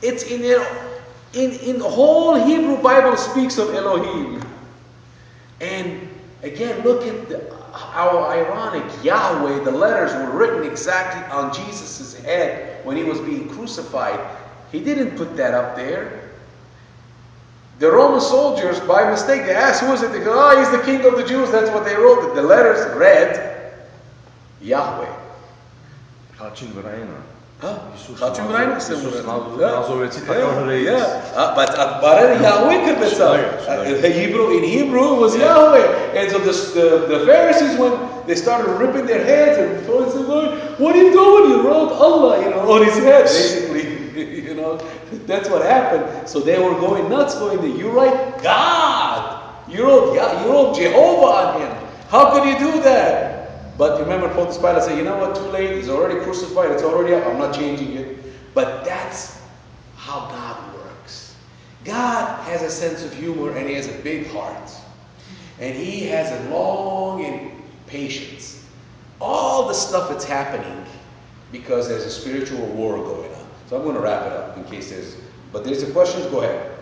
It's in the whole Hebrew Bible speaks of Elohim. And again, look at how ironic. Yahweh, the letters were written exactly on Jesus' head when he was being crucified. He didn't put that up there. The Roman soldiers, by mistake, they asked, who is it? They go, oh, he's the king of the Jews. That's what they wrote. The letters read Yahweh. But Yahweh could be in Hebrew it was Yahweh. And so the Pharisees, when they started ripping their heads and throwing some, what are you doing? You wrote Allah, on his head, basically. That's what happened. So they were going nuts, you write God. You wrote Jehovah on him. How could you do that? But remember, Pontius Pilate said, you know what, too late. He's already crucified. It's already up. I'm not changing it. But that's how God works. God has a sense of humor and he has a big heart. And he has a long patience. All the stuff that's happening because there's a spiritual war going on. So I'm going to wrap it up in case but there's a question. Go ahead.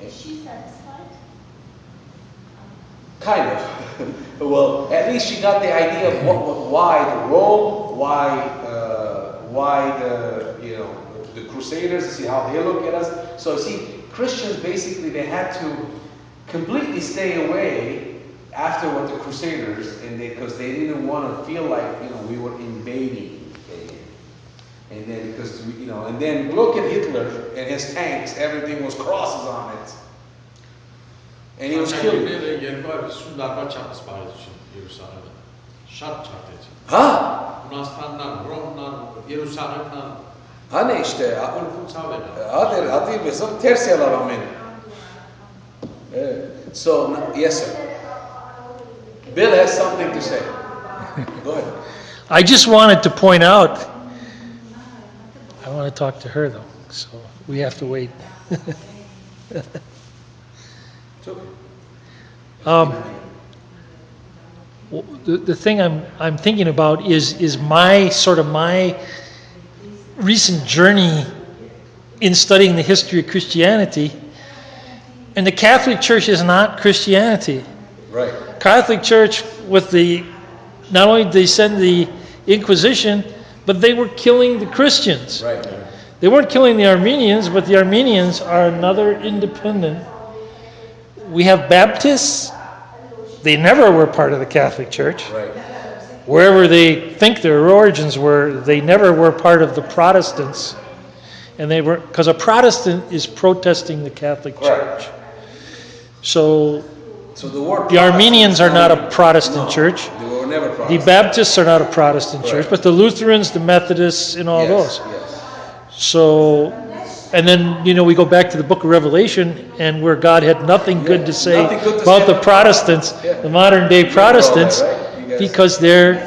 Is she satisfied? Kind of. Well, at least she got the idea of why the Rome, why the Crusaders, see how they look at us. So see, Christians basically they had to completely stay away after what the Crusaders, because they didn't want to feel like we were invading. And then and then look at Hitler and his tanks, everything was crosses on it. And he was killed. Hani işte adı mesela ters yalar amin. So yes sir. Bill has something to say. Go ahead. I just wanted to point out, I want to talk to her though, so we have to wait. The thing I'm thinking about is my recent journey in studying the history of Christianity, and the Catholic Church is not Christianity. Right. Catholic Church, not only did they send the Inquisition, but they were killing the Christians. Right. They weren't killing the Armenians, but the Armenians are another independent. We have Baptists. They never were part of the Catholic Church. Right. Wherever they think their origins were, they never were part of the Protestants. And they were, because a Protestant is protesting the Catholic Church. So the Armenians are not a Protestant church. They were never Protestant. The Baptists are not a Protestant church, but the Lutherans, the Methodists, and all those. Yes. So, and then, we go back to the book of Revelation, and where God had nothing good to say about the Protestants, the modern day Protestants, because they're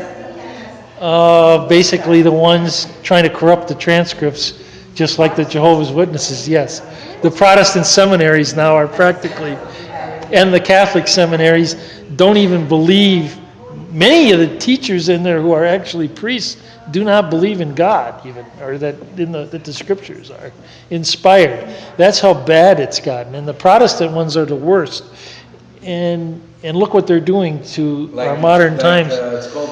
basically the ones trying to corrupt the transcripts, just like the Jehovah's Witnesses. Yes. The Protestant seminaries now are practically, and the Catholic seminaries don't even believe. Many of the teachers in there who are actually priests do not believe in God, even, or that the scriptures are inspired. That's how bad it's gotten. And the Protestant ones are the worst. And look what they're doing to our modern times. It's called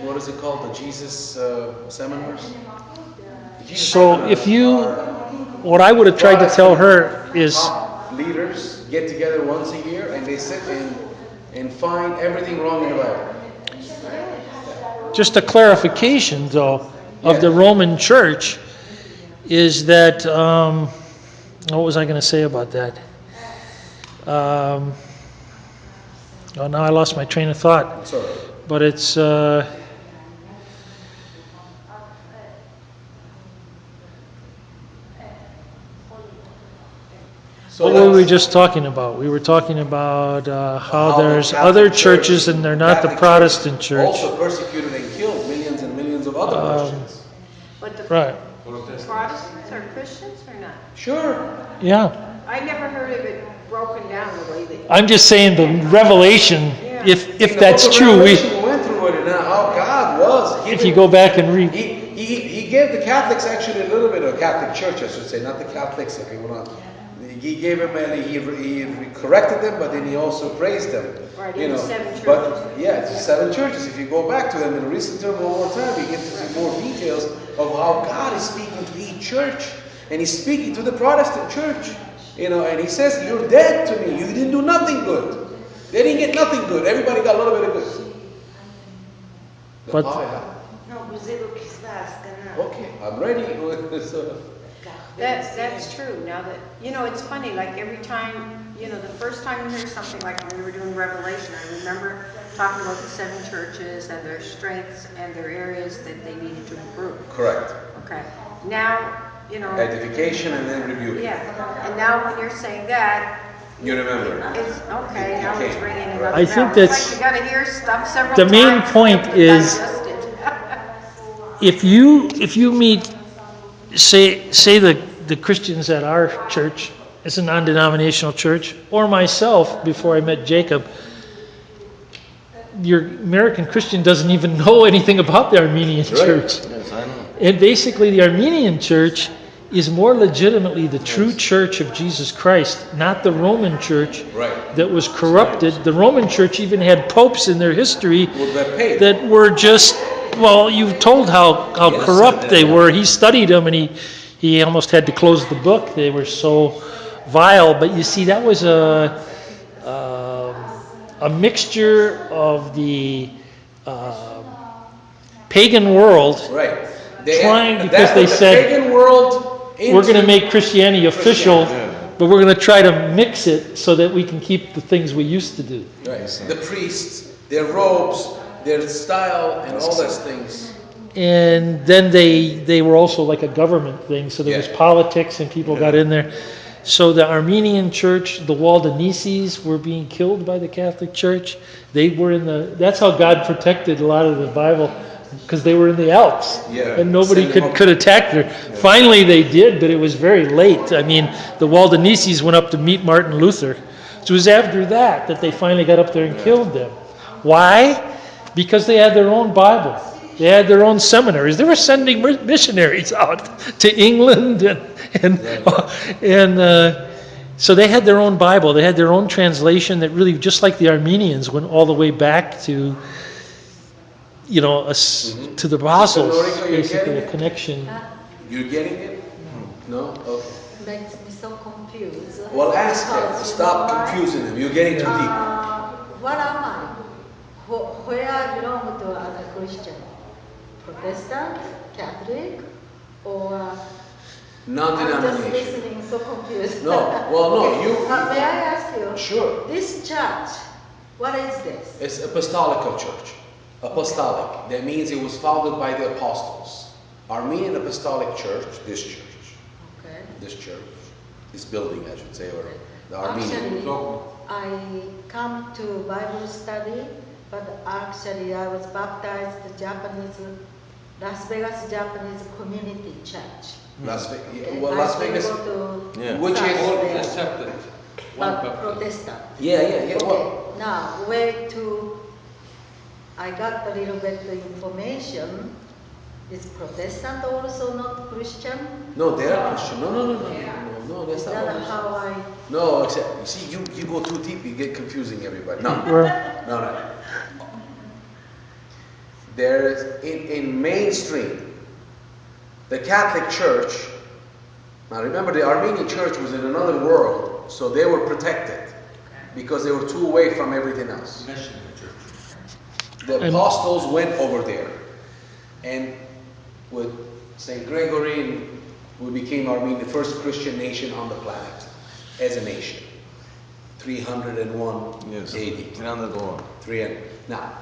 what is it called? The Jesus seminars? So what I would have tried to tell her is, leaders get together once a year and they sit and find everything wrong in the Bible. Just a clarification, though, of the Roman Church is that, what was I going to say about that? Now I lost my train of thought. It's all right. But it's... what were we just talking about? We were talking about how there's other churches and they're not the Protestant church. Also persecuted and killed millions and millions of other Christians. But the Right. Protestants are Christians or not? Sure. Yeah. I never heard of it broken down the way they... I'm just saying the Revelation, if that's true, we went through it and how God was. If you go back and read... He he gave the Catholics actually a little bit of Catholic Church, I should say, not the Catholics. Okay, we're not. He gave him, he corrected them, but then he also praised them. Right, You in know, the 7 churches. but yeah, it's 7 churches. If you go back to them in recent term one more time, you get to see more details of how God is speaking to each church, and He's speaking to the Protestant church. You know, and He says, "You're dead to me. You didn't do nothing good. They didn't get nothing good. Everybody got a little bit of good." But- Okay, I'm ready. So, That's true. Now that, it's funny, like every time, the first time you hear something like when we were doing Revelation, I remember talking about the 7 churches and their strengths and their areas that they needed to improve. correct. Okay. Now, Edification and then rebuke. yeah. And now when you're saying that, You remember. it's okay, now it's ringing another I bell. think It's that's- like you gotta hear stuff several The times. main point to is- digest it. If you meet, say the Christians at our church, it's a non-denominational church, or myself before I met Jacob, your American Christian doesn't even know anything about the Armenian church. Yes, I know. And basically the Armenian church is more legitimately the true church of Jesus Christ, not the Roman church Right. that was corrupted. The Roman church even had popes in their history Well, they're paid. that were just, well, you've told how Yes, corrupt they yeah. were. He studied them and he almost had to close the book. They were so vile. But you see, that was a mixture of the pagan world. Right. Trying, That's because they what the said, pagan world we're going to make Christianity official, Christianity. but we're going to try to mix it so that we can keep the things we used to do. Right. The priests, their robes, their style, and all those things. And then they were also like a government thing, so there was Yeah. politics and people got in there. So the Armenian church, the Waldenses were being killed by the Catholic Church. They were that's how God protected a lot of the Bible, because they were in the Alps. Yeah. And nobody Send them up. could attack them. Finally they did, but it was very late. I mean, the Waldenses went up to meet Martin Luther. So it was after that they finally got up there and killed them. Why? Because they had their own Bible. They had their own seminaries. They were sending missionaries out to England, and so they had their own Bible. They had their own translation that really, just like the Armenians, went all the way back to, to the apostles. So, Noriko, you're Basically, getting a it? connection. You're getting it? No? Okay. Makes me so confused. Well, ask them. Because, Stop why? confusing them. You're getting too deep. What am I? Where I belong to as a Christian? Protestant, Catholic, or I'm just Non-denomination. listening so confused. No, well, no, Okay, you- may I ask you? Sure. This church, what is this? It's apostolical church. Apostolic. That means it was founded by the apostles. Armenian Apostolic Church, this church, this building, I should say, or the Armenian. Actually, I come to Bible study, but actually I was baptized Las Vegas Japanese Community Church. Las Vegas. Okay, Well, I Las still Vegas. go to Yeah. Which South is. there, Accepted. but Protestant. Yeah. Okay, Well, now where to? I got a little bit of information. Is Protestant also not Christian? no, they are Christian. No, that's Is not that what it is. how I? No, except, you see, you go too deep, you get confusing everybody. No. No. There's, in mainstream, the Catholic Church, now remember the Armenian Church was in another world, so they were protected because they were too away from everything else. Missionary church. The apostles went over there, and with St. Gregory, we became Armenia, the first Christian nation on the planet, as a nation. 301 Yes. AD. 301. 300. Now,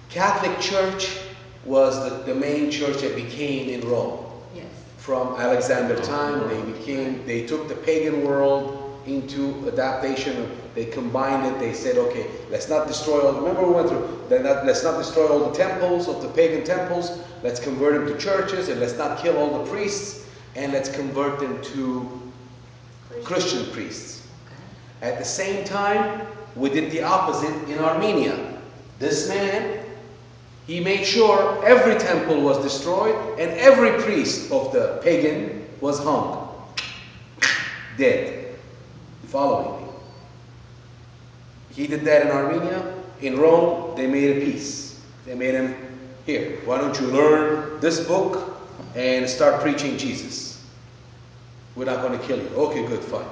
Catholic Church was the main church that became in Rome. Yes. From Alexander time, they took the pagan world into adaptation. They combined it. They said, okay, let's not destroy all. Remember we went through. Let's not destroy all the temples of the pagan temples. Let's convert them to churches, and let's not kill all the priests, and let's convert them to Christian priests. At the same time, we did the opposite in Armenia. This man He made sure every temple was destroyed and every priest of the pagan was hung, dead, following me. He did that in Armenia. In Rome, they made a peace. They made him, here, why don't you learn this book and start preaching Jesus? We're not going to kill you. Okay, good, fine.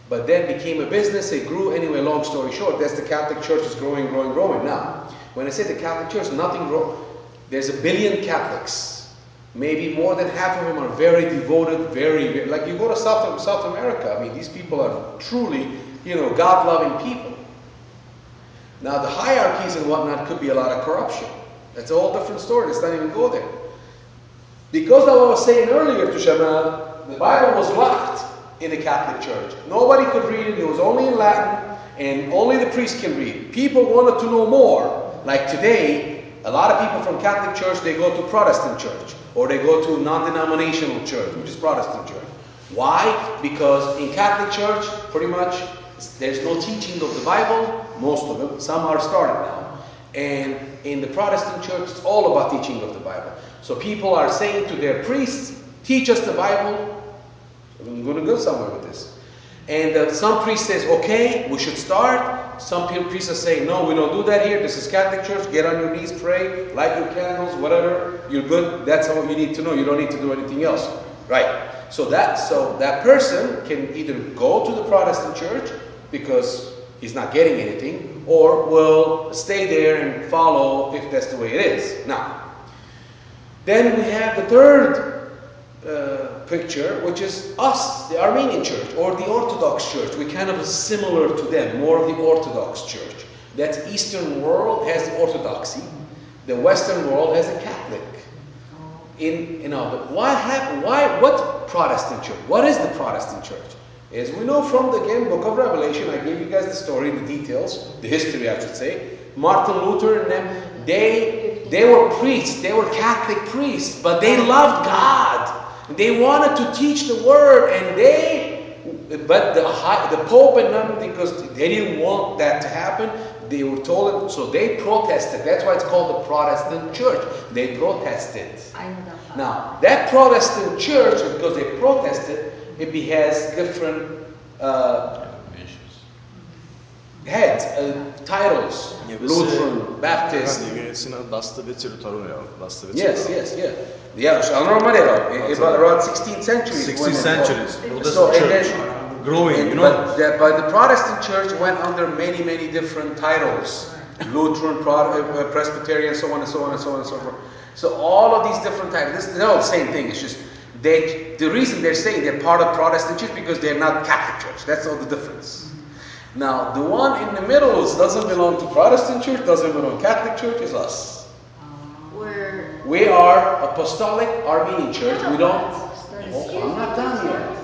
But then became a business, it grew. Anyway, long story short, that's the Catholic Church is growing, growing, growing. Now, when I say the Catholic Church, nothing wrong. There's 1 billion Catholics. Maybe more than half of them are very devoted, very, like you go to South America, I mean, these people are truly, God-loving people. Now, the hierarchies and whatnot could be a lot of corruption. That's a whole different story. Let's not even go there. Because of what I was saying earlier to Shamal, the Bible was locked in the Catholic Church. Nobody could read it. It was only in Latin, and only the priest can read. People wanted to know more. Like today, a lot of people from Catholic Church, they go to Protestant church, or they go to non-denominational church, which is Protestant church. Why? Because in Catholic Church, pretty much, there's no teaching of the Bible, most of them. Some are started now. And in the Protestant church, it's all about teaching of the Bible. So people are saying to their priests, teach us the Bible. I'm going to go somewhere with this. And some priest says, okay, we should start. Some priests are saying, no, we don't do that here. This is Catholic Church. Get on your knees, pray, light your candles, whatever. You're good. That's all you need to know. You don't need to do anything else. Right. So that person can either go to the Protestant church because he's not getting anything, or will stay there and follow if that's the way it is. Now, then we have the third picture, which is us, the Armenian church, or the Orthodox church. We're kind of similar to them, more of the Orthodox church. That Eastern world has the Orthodoxy, the Western world has the Catholic. But what happened? What Protestant church? What is the Protestant church? As we know from the book of Revelation, I gave you guys the story, the details, the history, I should say. Martin Luther and them, they were priests, they were Catholic priests, but they loved God. They wanted to teach the word, but the Pope and them, because they didn't want that to happen, they were told, so they protested. That's why it's called the Protestant church. They protested. I know that. Now, that Protestant church, because they protested, it has different heads, titles. Lutheran, Baptist. Yes. Yeah, around 16th century. 16th centuries. So, Growing, But the Protestant church went under many, many different titles. Lutheran, Presbyterian, so on and so on and so on and so forth. So all of these different titles, they're all the same thing. It's just, the reason they're saying they're part of Protestant church because they're not Catholic church. That's all the difference. Now, the one in the middle doesn't belong to Protestant church, doesn't belong to Catholic church, is us. We are Apostolic Armenian church. We don't... I'm not done yet.